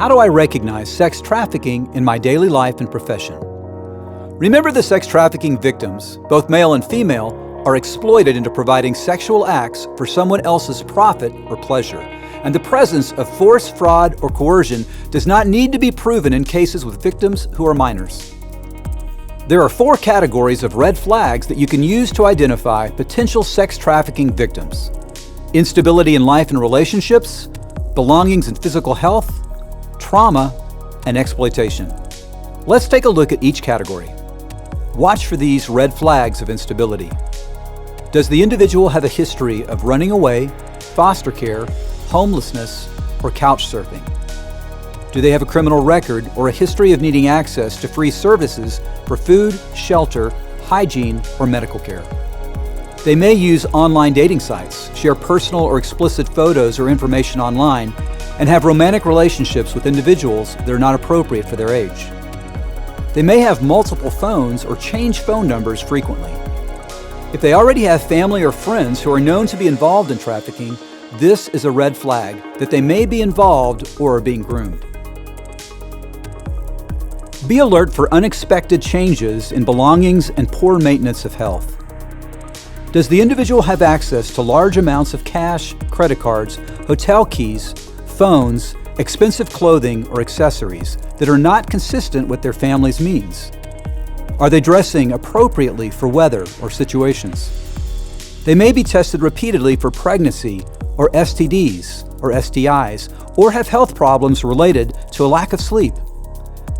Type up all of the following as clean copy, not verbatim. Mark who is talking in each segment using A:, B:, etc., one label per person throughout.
A: How do I recognize sex trafficking in my daily life and profession? Remember, the sex trafficking victims, both male and female, are exploited into providing sexual acts for someone else's profit or pleasure. And the presence of force, fraud, or coercion does not need to be proven in cases with victims who are minors. There are 4 categories of red flags that you can use to identify potential sex trafficking victims: instability in life and relationships, belongings and physical health, trauma, and exploitation. Let's take a look at each category. Watch for these red flags of instability. Does the individual have a history of running away, foster care, homelessness, or couch surfing? Do they have a criminal record or a history of needing access to free services for food, shelter, hygiene, or medical care? They may use online dating sites, share personal or explicit photos or information online, and have romantic relationships with individuals that are not appropriate for their age. They may have multiple phones or change phone numbers frequently. If they already have family or friends who are known to be involved in trafficking, this is a red flag that they may be involved or are being groomed. Be alert for unexpected changes in belongings and poor maintenance of health. Does the individual have access to large amounts of cash, credit cards, hotel keys, phones, expensive clothing, or accessories that are not consistent with their family's means? Are they dressing appropriately for weather or situations? They may be tested repeatedly for pregnancy or STDs or STIs, or have health problems related to a lack of sleep.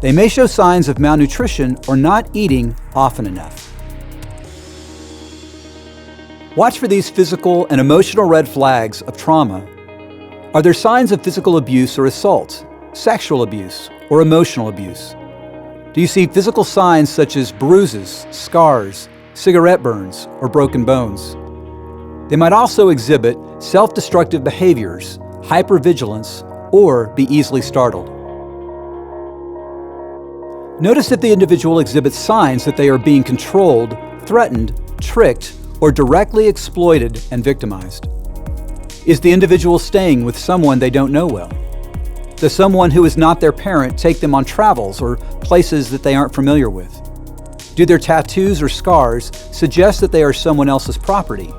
A: They may show signs of malnutrition or not eating often enough. Watch for these physical and emotional red flags of trauma. Are there signs of physical abuse or assault, sexual abuse, or emotional abuse? Do you see physical signs such as bruises, scars, cigarette burns, or broken bones? They might also exhibit self-destructive behaviors, hypervigilance, or be easily startled. Notice if the individual exhibits signs that they are being controlled, threatened, tricked, or directly exploited and victimized. Is the individual staying with someone they don't know well? Does someone who is not their parent take them on travels or places that they aren't familiar with? Do their tattoos or scars suggest that they are someone else's property?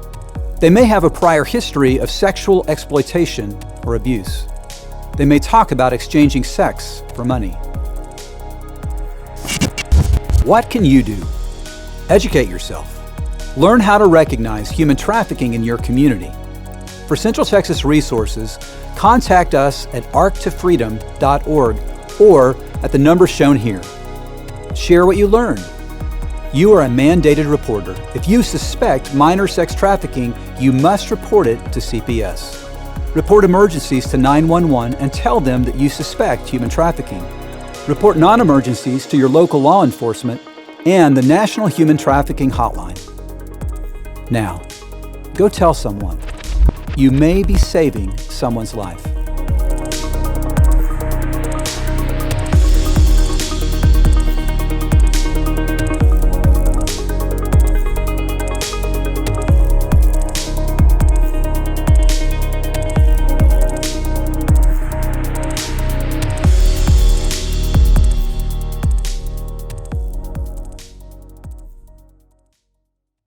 A: They may have a prior history of sexual exploitation or abuse. They may talk about exchanging sex for money. What can you do? Educate yourself. Learn how to recognize human trafficking in your community. For Central Texas resources, contact us at arc2freedom.org or at the number shown here. Share what you learn. You are a mandated reporter. If you suspect minor sex trafficking, you must report it to CPS. Report emergencies to 911 and tell them that you suspect human trafficking. Report non-emergencies to your local law enforcement and the National Human Trafficking Hotline. Now, go tell someone. You may be saving someone's life.